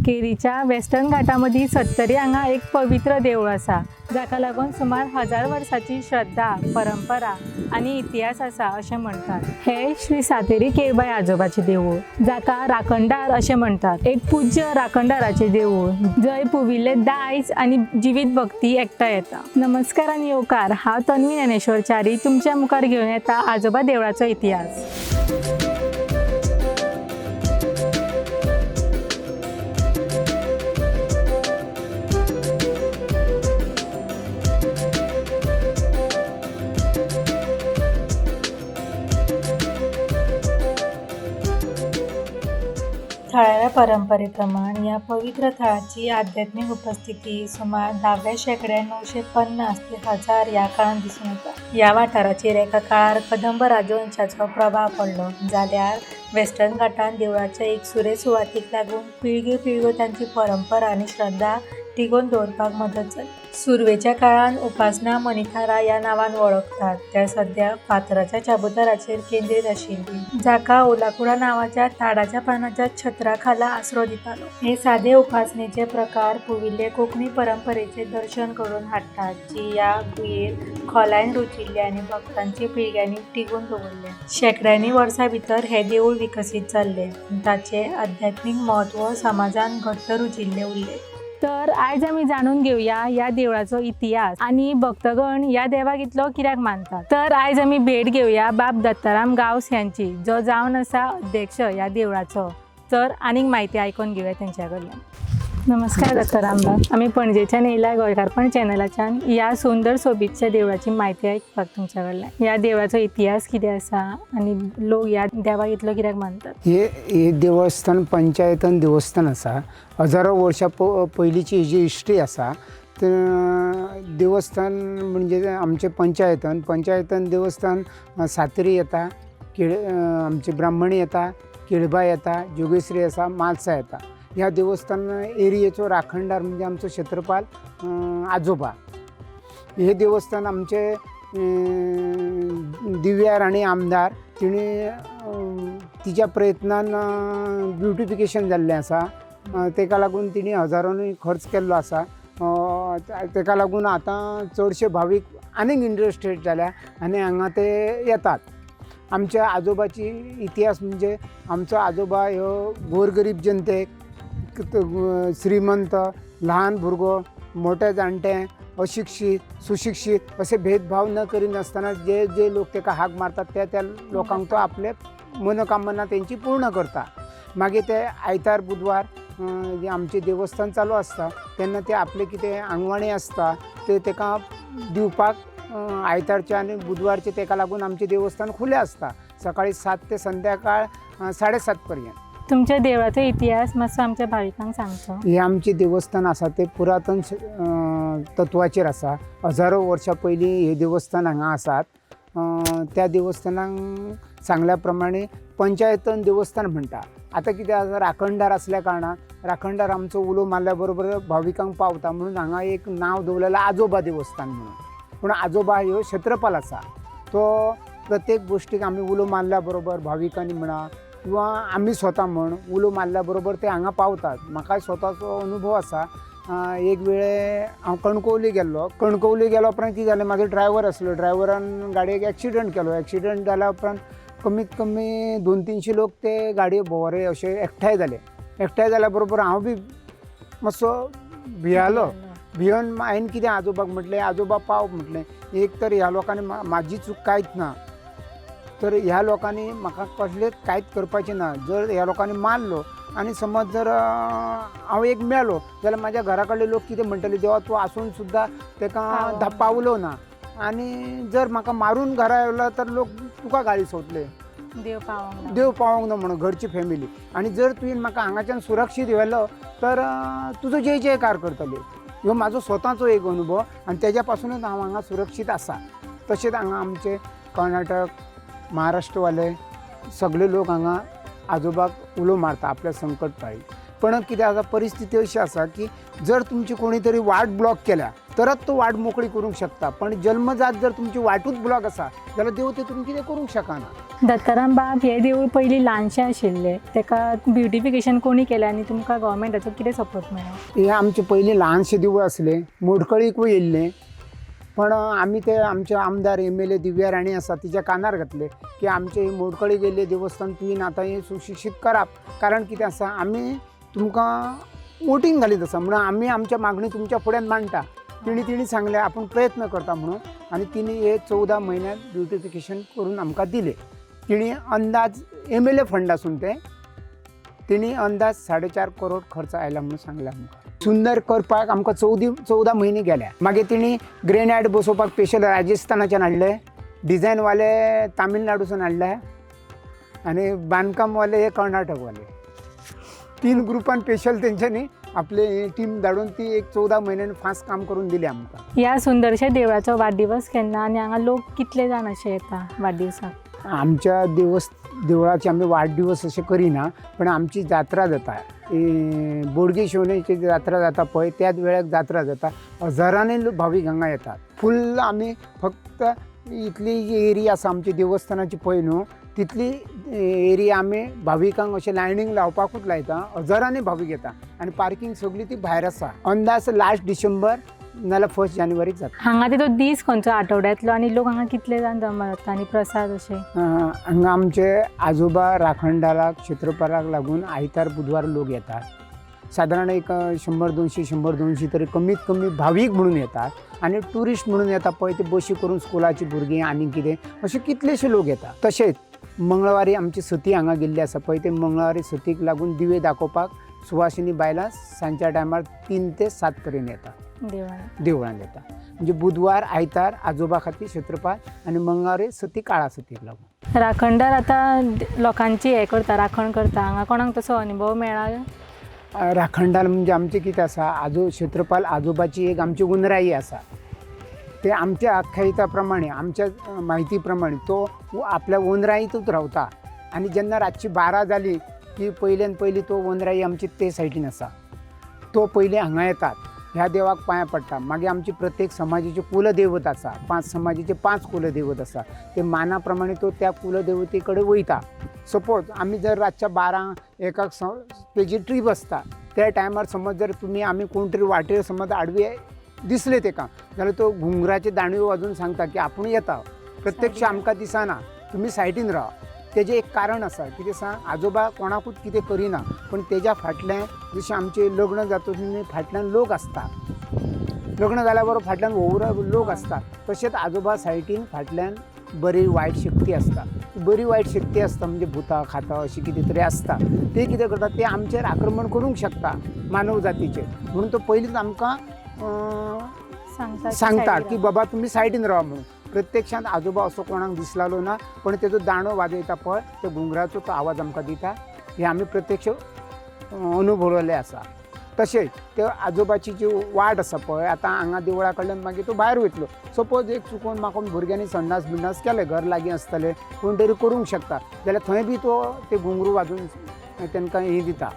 केरीच्या western घाटामधी सत्तरी हांगा एक पवित्र देवूळ आसा, जाका लागून सुमार 1000 वर्सांची श्रद्धा, परंपरा आणि इतिहास आसा अशें म्हणटात। हे श्री सातेरी केळबाई आजोबाचें देवूळ, जाका राखणदार अशें म्हणटात। एक पूज्य राखणदाराचें देवूळ, जंय पुविल्ले दायज आनी जिवीत भक्ती एकठांय येता। नमस्कार आनी येवकार, हांव तन्वी ज्ञानेश्वर च्यारी तुमच्या मुखार घेवन येता आजोबा देवळाचो इतिहास। थळाव्या परंपरेप्रमाण या पवित्र थळाची आध्यात्मिक उपस्थिती सुमार 10व्या शेंकड्यात 950 ते 1000 या काळात दिसून येता। या वाठाराचेर एका काळार कदंब राजवंशाचो प्रभाव पडलो, जाल्यार वेस्टर्न घाटान देवळाच्या एक सुरे सुवातीक लागून पिळग्यो तांची परंपरा आनी श्रद्धा टिकोवन दवरपाक मदत जाली। सुरवेच्या काळान उपासना मणिथारा या नावान वळखतात, त्या सध्या फातराच्या चाबुताराचेर केंद्रीत आशिल्ली, जाका ओलाकुडा नावाच्या ताडाच्या पानाच्या छत्रा खाला आसरो दितालो। हे सादे उपासनेचे प्रकार पुविल्ले कोंकणी परंपरेचे दर्शन करून हाडटात, जी या गुयेर खोलायन रुचिल्ले आनी भक्तांची पिळग्यांनी टिकून दवरले। शेंकड्यांनी वर्सां भितर हे देवूळ विकसीत जाल्ले, ताचे आध्यात्मिक महत्व समाजान घट्ट रुजिल्ले उरले। तर आयज आमी जाणून घेवया या देवळाचो इतिहास आणि भक्तगण या देवाक इतलो कित्याक मानतात। तर आयज आमी भेट घेवया बाब दत्ताराम गांवस यांची, जो जावन आसा अध्यक्ष या देवळाचो। तर आनीक म्हायती आयकून घेवया त्यांच्या कडल्यान। नमस्कार दत्ताराम बाब, आमी पणजेच्यान येयल्या गोंयकारपण चॅनलाच्यान या सुंदर सोबीतच्या देवळाची म्हायती आयकपाक तुमच्या कडल्यान। या देवळाचो इतिहास कितें आसा आनी लोक या देवाक इतलो कित्याक मानतात? हे देवस्थान पंचायतन देवस्थान आसा। हजारो वर्सां पयलींची जी हिस्ट्री आसा, देवस्थान म्हणजे आमचे पंचायतन देवस्थान सातेरी येता, आमचे ब्राह्मणी येता, केळबाई येता, जोगेश्वरी आसा, म्हालसा येता। ह्या देवस्थान एरियेचो राखणदार म्हणजे आमचो क्षेत्रपाल आजोबा। हे देवस्थान आमचे दिव्या राणी आमदार तिणे तिच्या प्रयत्नान ब्युटिफिकेशन जाल्लें आसा, तेका लागून तिणे हजारांनी खर्च केल्लो आसा। तेका लागून आतां चडशे भावीक आनीक इंट्रस्टेड जाल्या आनी हांगा ते येतात। आमच्या आजोबाची इतिहास म्हणजे आमचो आजोबा ह्यो गोरगरीब जनतेक श्रीमंत, ल्हान भुरगो, मोठे जाणटे, अशिक्षीत, सुशिक्षीत असे भेदभाव न करिनासतना जे लोक तेका हाक मारतात त्या लोकांक तो आपले मनोकामना तेंची पूर्ण करता। मागीर ते आयतार बुधवार जे आमचे देवस्थान चालू आसता तेन्ना ते आपले कितें आंगवणे आसता ते तेका दिवपाक आयतारचे आनी बुधवारचे तेका लागून आमचे देवस्थान खुले आसता, सकाळी 7 ते संध्याकाळ 7:30 पर्यंत। तुमच्या देवळाचो इतिहास मातसो आमच्या भाविकांक सांगचो। हे आमचे देवस्थान आसा ते पुरातन तत्वाचेर आसा। हजारो वर्सां पयलीं हे देवस्थान हांगा आसात। त्या देवस्थानाक सांगल्या प्रमाणे पंचायतन देवस्थान म्हणटा। आतां कितें आसा, राखणदार आसल्या कारणान राखणदार आमचो उलो मारल्या बरोबर भाविकांक पावता म्हणून हांगा एक नांव दवरलेलें आजोबा देवस्थान म्हणून। पूण आजोबा ह्यो क्षेत्रपाल आसा, तो प्रत्येक गोश्टीक आमी उलो मारल्या बरोबर भाविकांनी म्हणा किंवा आमी स्वता म्हण उलो मारल्या बरोबर ते हांगा पावतात। म्हाका स्वताचो अनुभव आसा। एक वेळे हांव कणकवली गेल्लो उपरांत कितें जालें, म्हाजो ड्रायव्हर आसलो, ड्रायव्हरान गाडयेक एक्सिडंट केलो। एक्सिडंट जाल्या उपरांत कमीत कमी 200-300 लोक ते गाडये भोवरे अशे एकठांय जाल्या बरोबर हांव बी मातसो भियालो। भियोन हांवें कितें आजोबाक म्हटलें, आजोबा पाव म्हटलें। एक तर ह्या लोकांनी म्हाजी चूक कांयच ना, तर ह्या लोकांनी म्हाका कसलेंच कांयच करपाचें ना। जर ह्या लोकांनी मारलो आनी समज जर हांव एक मेलो जाल्यार म्हाज्या घरा कडले लोक कितें म्हणटले, देवा तूं आसून सुद्दां तेका पावलो ना, आनी जर म्हाका मारून घरा येयलो तर लोक तुका गाळी सोडटले, देव पावोंक ना म्हणून घरची फॅमिली। आनी जर तुवें म्हाका हांगाच्यान सुरक्षीत व्हेलो तर तुजो जय जयकार करतले। ह्यो म्हाजो स्वताचो एक अनुभव आनी तेज्या पासूनच हांव हांगा सुरक्षीत आसा। तशेंच हांगा आमचे कर्नाटक, महाराष्ट्रवाले सगळे लोक हांगा आजोबाक उलो मारता आपल्या संकट पाळी। पण कितें आसा, परिस्थिती अशी आसा की जर तुमची कोणी तरी वाट ब्लॉक केल्या तरच तो वाट मोकळी करूंक शकता. पण जन्मजात जर तुमची वाटूच ब्लॉक आसा जाल्यार देव ते तुमी कितें करूंक शकना. दत्ताराम बाब हे देवूळ पयलीं ल्हानशें आशिल्लें, तेका ब्युटिफिकेशन कोणी केलें आनी तुमकां गव्हर्मेंटाचो कितें सपोर्ट मेळ्ळो? हे आमचे पयलीं ल्हानशें देवूळ आसलें, मोडकळीकूय येयल्लें. पण आमी ते आमचे आमदार MLA दिव्या राणी आसा तिच्या कानार घातले की आमचे मोडकळी गेल्ले देवस्थान तुवें आतां हें सुशिक्षीत करप. कारण कितें आसा आमी तुमकां वोटींग घालीत आसा म्हणून आमी आमच्या मागणी तुमच्या फुड्यान मांडटा. तिणी सांगलें आपूण प्रयत्न करता म्हणून आनी तिणी हे 14 म्हयन्यांत ब्युटिफिकेशन करून आमकां दिलें. तिणी अंदाज MLA फंड आसून तिणी अंदाज 4.5 करोड खर्च आयला म्हणून सांगला आमकां. सुंदर करपाक आमकां 14 म्हयने गेल्या. मागीर तिणी ग्रेनायट बसोवपाक स्पेशल राजस्थानाच्यान हाडले, डिझायनवाले तामिळनाडूसून हाडले आनी बांदकामवाले हे कर्नाटकवाले. 3 ग्रुपान स्पेशल तेंच्यांनी आपले टीम धाडून ती एक 14 म्हयन्यांनी फास्ट काम करून दिलें आमकां. ह्या सुंदरशा देवळाचो वाडदिवस केन्ना आनी हांगा लोक कितले जाण अशे येता वाडदिवसाक? आमच्या देवळाचे आमी वाडदिवस अशें करिना, पण आमची जात्रा जाता. बोडगी शिवणेची जात्रा जाता पळय त्याच वेळार जात्रा जाता. हजारांनी भावीक हांगा येतात. फुल्ल आमी फक्त इतली जी एरिया आसा आमची देवस्थानाची पळय न्हू तितली एरिया आमी भाविकांक अशें लायनींग लावपाकूच लायता. हजारांनी भावीक येता आनी पार्किंग सगळी ती भायर आसा. अंदाज लास्ट डिसेंबर नाल्यार 1 जानेवारीक जाता. हांगा तो दीस खंयचो आठवड्यांतलो आनी लोक हांगा कितले जाण जमा जाता आनी प्रसाद अशे? हांगा आमचे आजोबा राखणदाराक क्षेत्रफळाक लागून आयतार बुधवार लोक येतात. सादारण एक 100-200 तरी कमीत कमी भावीक म्हणून येतात आनी ट्युरिस्ट म्हणून येता पळय ते बशी करून स्कुलाची भुरगीं आनी कितें अशे कितलेशे लोक येतात. तशेंच मंगळवारी आमची सती हांगा गेल्ली आसा पळय ते मंगळवारी सतीक लागून दिवे दाखोवपाक सुवासिनी बायलां सांजच्या टायमार 3 ते 7 पर्यंत येतात देवळांत येता. म्हणजे बुधवार आयतार आजोबा खातीर क्षेत्रपाळ आनी मंगळवारी सती काळा सतीक लागून. राखणदार आतां लोकांची हे करता, राखण करता, हांगा कोणाक तसो अनुभव मेळ्ळा? राखणदार म्हणजे आमचे कितें आसा क्षेत्रपाल आजोबाची एक आमची उंदराई आसा. ते आमच्या आख्यायिता प्रमाणे आमच्या म्हायती प्रमाणे तो आपल्या उंदराईतूच रावता आनी जेन्ना रातची 12 जाली की पयल्यान पयली तो उंदराई आमची ते सायडीन आसा. तो पयलीं हांगा येतात, ह्या देवाक पांयां पडटा. मागीर आमची प्रत्येक समाजाची कुलदैवत आसा, 5 समाजाचे 5 कुलदैवत आसा. ते माना प्रमाणे तो त्या कुलदैवते कडेन वयता. सपोज आमी जर रातच्या 12 तेजी ट्रीप आसता त्या टायमार समज जर तुमी आमी कोण तरी वाटेर समज आडवे दिसले तेका जाल्यार तो घुंगराचे दांड्यो वाजून सांगता की आपूण येता. प्रत्यक्ष आमकां दिसना, तुमी सायडीन रावा. तेजें एक कारण आसा कितें सांग, आजोबा कोणाकूच कितें करिना पण तेज्या फाटल्यान जशें आमचें लग्न जातकीर फाटल्यान लोक आसता, लग्न जाल्या बरोबर फाटल्यान वोवरा लोक आसता. तशेंच आजोबा सायडीन फाटल्यान बरी वायट शक्ती आसता. बरी वायट शक्ती आसता म्हणजे भुतां खाता अशी कितें तरी आसता. ते कितें करता ते आमचेर आक्रमण करूंक शकता मानव जातीचेर. म्हणून तो पयलींच आमकां सांगता की बाबा तुमी सायडीन रावा म्हणून. प्रत्यक्षांत आजोबा असो कोणाक दिसलालो ना, पण तेजो दांडो वाजयता पळय त्या घुंगराचो तो आवाज आमकां दिता. हे आमी प्रत्यक्ष अनुभवलेलें आसा. तशेंच ते आजोबाची जी वाट आसा पळय आतां हांगा देवळा कडल्यान मागीर तो भायर वयतलो. सपोज एक चुकून म्हाका भुरग्यांनी संडास बिंडास केले, घर लागीं आसतलें कोण तरी करूंक शकता जाल्यार थंय बी तो ते घुंगरू वाजून तांकां हे दिता,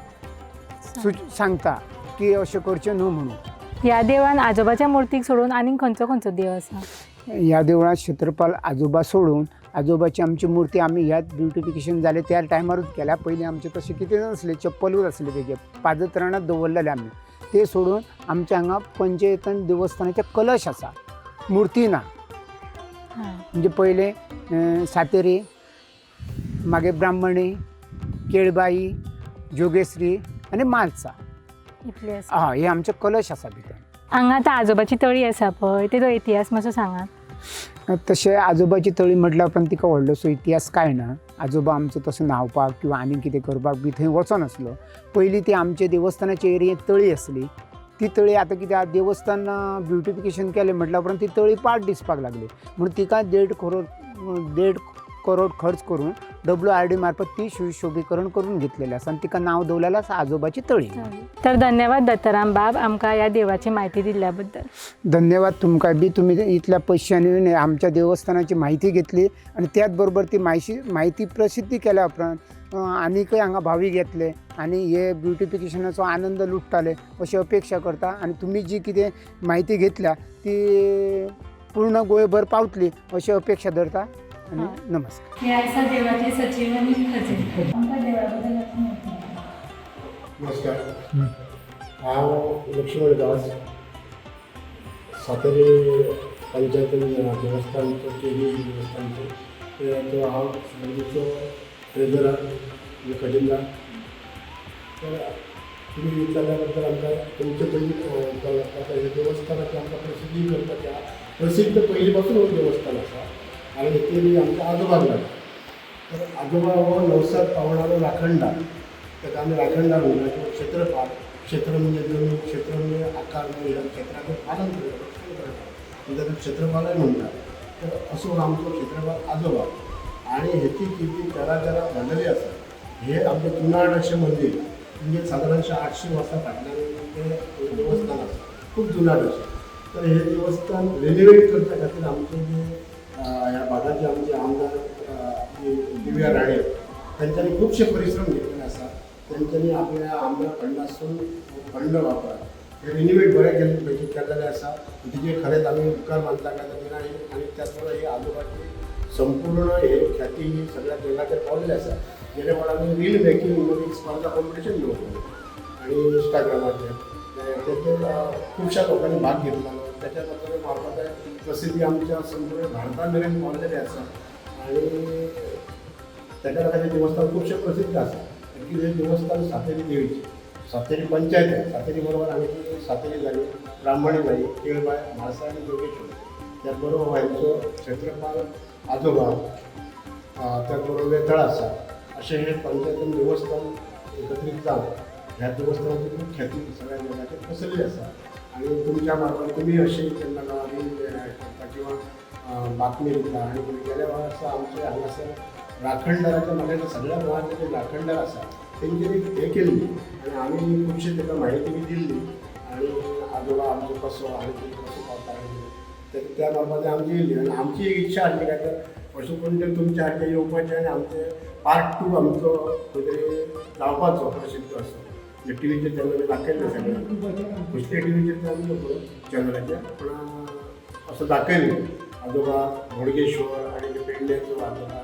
सांगता की अशें करचें न्हू म्हणून. ह्या देवळान आजोबाच्या मुर्तीक सोडून आनीक खंयचो देव आसा? ह्या देवळांत क्षेत्रपाल आजोबा सोडून आजोबाची आमची मुर्ती आमी ह्याच ब्युटिफिकेशन जालें त्या टायमारूच केल्या. पयलीं आमचें तशें कितें नासलें, चप्पलूच आसलें तेजे पादत्राणांत दवरलेले आमी. ते सोडून आमच्या हांगा पंचयतन देवस्थानाचे कलश आसा, मुर्ती ना. म्हणजे पयलें सातेरी, मागीर ब्राह्मणी, केळबाई, जोगेश्री आनी म्हालसा इतले आसा. हे आमचे कलश आसा भितर. हांगा आतां आजोबाची तळी आसा पळय तेजो इतिहास मातसो सांगात. तशें आजोबाची तळी म्हटल्यार पण तिका व्हडलोसो इतिहास कांय ना. आजोबा आमचो तसो न्हांवपाक किंवा आनी कितें करपाक बी थंय वचनासलो. पयलीं ती आमचे देवस्थानाचे एरियेंत तळी आसली. ती तळी आतां कित्याक देवस्थान ब्युटिफिकेशन केलें म्हटल्या उपरांत ती तळी पाड दिसपाक लागली म्हणून तिका 1.5 करोड खर्च करून WRD मार्फत ती सुशोभीकरण करून घेतलेलें आसा आनी तिका नांव दवरलेलें आसा आजोबाची तळी. तर धन्यवाद दत्ताराम बाब आमकां ह्या देवाची म्हायती दिल्ल्या बद्दल. धन्यवाद तुमकां बी. तुमी इतल्या पयशांनी आमच्या देवस्थानाची म्हायती घेतली आनी त्याच बरोबर ती म्हायती प्रसिद्धी केल्या उपरांत आनीकय हांगा भावीक येतले आनी हे ब्युटिफिकेशनाचो आनंद लुटताले अशी अपेक्षा करता आनी तुमी जी कितें म्हायती घेतल्या ती पूर्ण गोंयभर पावतली अशी अपेक्षा धरता आनी नमस्कार. हे आसा देवाचे सचिव आनी खजे आमकां देवा बद्दल माहिती. नमस्कार. हांव लक्ष्मण दास सातेरी पंचायतीन देवस्थानचो केरी देवस्थानचो हांव सर्वीचो ट्रेजरर आनी खजिनदार. तर तुमी विचारल्या बद्दल आमकां तुमचे पयलीं आतां हे देवस्थानाची आमकां प्रसिद्धी करपाची प्रसिद्ध पयलीं पासून हो देवस्थान आसा आनी हेतून आमकां आजोबाक लागला. तर आजोबा हो नवसाक पावणारो राखणदार, ताका आमी राखणदार म्हणटा. क्षेत्रपाल, क्षेत्र म्हणजे जमीन, क्षेत्र म्हणजे आकार म्हणजे क्षेत्राचें पालन करता, ताका क्षेत्रपालय म्हणटात. तर असो आमचो क्षेत्रपाल आजोबा आनी हेची किर्ती तरातरा जाल्लेली आसा. हे आमचें जुनाट अशें मंदीर म्हणजे सादारणशे 800 वर्सां फाटल्यान तें देवस्थान आसा, खूब जुनाट अशें. तर हे देवस्थान रेनोवेट करपा खातीर आमचे जे ह्या भागाचे आमचे आमदार दिव्या राणे तांच्यांनी खुबशे परिश्रम घेतलेले आसा. तांच्यांनी आपल्या आमदार फंडासून फंड वापरून हे रिन्युवेट बरें केल्लेले आसा. तिचे खरेंच आमी उपकार मानता काय ताचे आनी त्याच बरोबर ही आजोबाची संपूर्ण हे ख्याती ही सगळ्या जगाचेर पावलेली आसा. जेणे वेळार आमी रील मेकिंग म्हणून एक स्पर्धा कॉम्पिटिशन दवरलें आनी इंस्टाग्रामाचेर तेचेर खुबश्या लोकांनी भाग घेतलो. त्याच्या मार्फत प्रसिद्धी आमच्या संपूर्ण भारता मेरेन पावलेली आसा आनी ताच्या लागून देवस्थान खुबशें प्रसिद्ध आसा. हे देवस्थान सातेरी देवीचें सातेरी पंचायत आहे. सातेरी बरोबर आमची सातेरी जाली, ब्राह्मणी जाली, केळबाय, म्हाळसा आनी जोगेश्वर. त्याच बरोबर हांचो क्षेत्रपाल आजोबा, त्याच बरोबर वेताळ आसा. अशें हे पंचायतीन देवस्थान एकत्रीत जावन ह्या देवस्थानाची खूब ख्याती सगळ्या जगाचेर पसरली आसा. आनी तुमच्या मार्फत तुमी अशें केन्ना गांवांनी करता किंवा बातमी दिता. आनी गेल्या वर्सा आमचे हांगासर राखणदाराच्या म्हाका सगळ्या गोंयांतले जे राखणदार आसा तेंच्यांनी हे केल्ली आनी आमी खुबशी ताका म्हायती बी दिल्ली आनी आजोबा आमचो कसो आनी कसो पावता त्या मार्फत आमची येयली. आनी आमची एक इच्छा आसली काय तर अशें कोण तरी तुमच्या हातून येवपाचें आनी आमचे पार्ट 2 आमचो खंय तरी जावपाचो प्रसिद्ध असो. जे टीव्हीचेर चॅनल दाखयल्ले सगळे खुशते टीव्हीचेर चॅनलाचेर पूण असं दाखयलें आजोबा बोडगेश्वर आनी पेडण्याचो आजोबा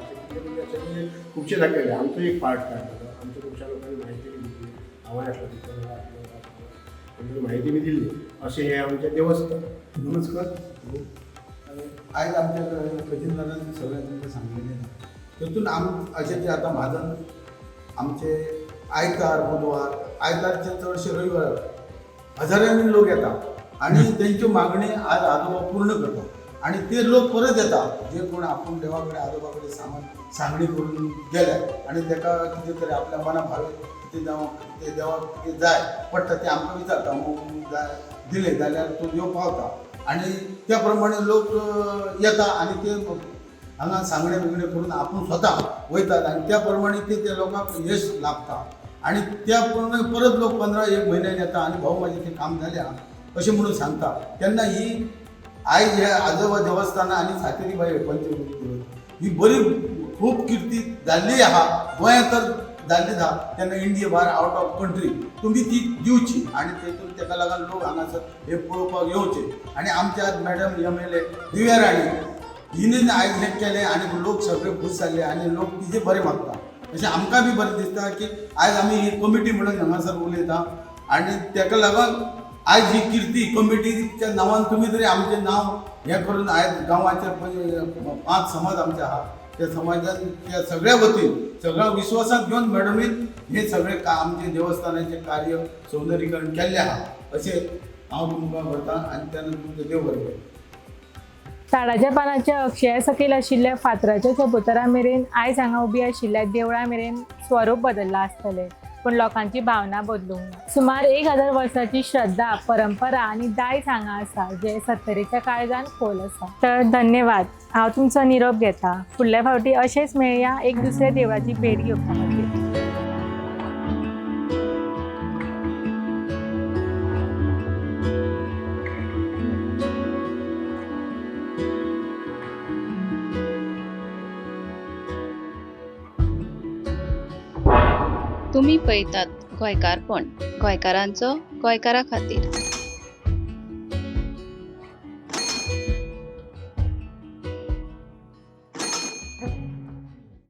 अशें खुबशे दाखयले. आमचो एक पार्ट काडलो. आमच्या खुबश्या लोकांनी म्हायती बी दिली. हांवें आसलो तितून म्हायती बी दिल्ली. अशें हें आमचें देवस्थान. नमस्कार. आयज आमच्या खजिनदारांनी सगळें तुमकां सांगिल्लें. तेतून अशें जे आतां म्हाजन आमचे आयतार बुधवार आयतारचे चडशे रविवार हजारांनी लोक येता आनी तेंच्यो मागणी आज आजोबा पूर्ण करता आनी ते लोक परत येता जे कोण आपूण देवा कडेन आजोबा कडेन सांगणी करून गेले आनी ताका कितें तरी आपल्या मना भावे कितें जावं ते देवाक कितें जाय पडटा ते आमकां विचारता. जाय दिलें जाल्यार तो देव पावता आनी त्या प्रमाणे लोक येता आनी ते हांगा सांगणे बिगणे करून आपूण स्वता वयतात आनी त्या प्रमाणे ते लोकांक यश लाभता आनी त्या प्रमाणे परत लोक 15-1 म्हयन्यान येता आनी भाऊ म्हाजें तें काम जालें अशें म्हणून सांगता. तेन्ना ही आयज हे आजोबा देवस्थान आनी सातेरी बाई पंचवटी ही बरी खूब किर्ती जाल्ली आहा. गोंयांत तर जाल्ली आहा. तेन्ना इंडिया भायर आवट ऑफ कंट्री तुमी ती दिवची आनी तेतून ताका लागून लोक हांगासर हे पळोवपाक येवचे. आनी आमचे आज मॅडम MLA दिव्या राणे हिणें आयज हें केलें आनी लोक सगळे खूश जाल्ले आनी लोक तिजे बरें मागता. अशें आमकां बी बरें दिसता की आयज आमी ही कमिटी म्हणून हांगासर उलयता आनी ताका लागून आयज ही किर्ती कमिटीच्या नांवान तुमी तरी आमचें नांव हें करून आयज गांवाचे 5 समाज आमचे आहा त्या समाजान त्या सगळ्या वतीन सगळ्या विश्वासाक घेवन मॅडमीन हे सगळे आमचे देवस्थानाचे कार्य सौंदर्यीकरण केल्लें आहा अशें हांव तुमकां करतां आनी तेन्ना तुमचें देव बरें करूं. झाडाच्या पानाच्या अक्षया सकयल आशिल्ल्या फातराच्या चबुतरा मेरेन आयज हांगा उबी आशिल्ल्या देवळा मेरेन स्वरूप बदल्ला आसतलें पूण लोकांची भावना बदलूंक ना. सुमार 1000 वर्सांची श्रद्धा, परंपरा आनी दायज हांगा आसा जे सत्तरीच्या काळजान खोल आसा. तर धन्यवाद. हांव तुमचो निरोप घेता. फुडल्या फावटी अशेंच मेळया एक दुसऱ्या देवळाची भेट घेवपा खातीर. तुम्ही पळयतात गोंयकारपण, गोंयकारांचो गोंयकारा खातीर.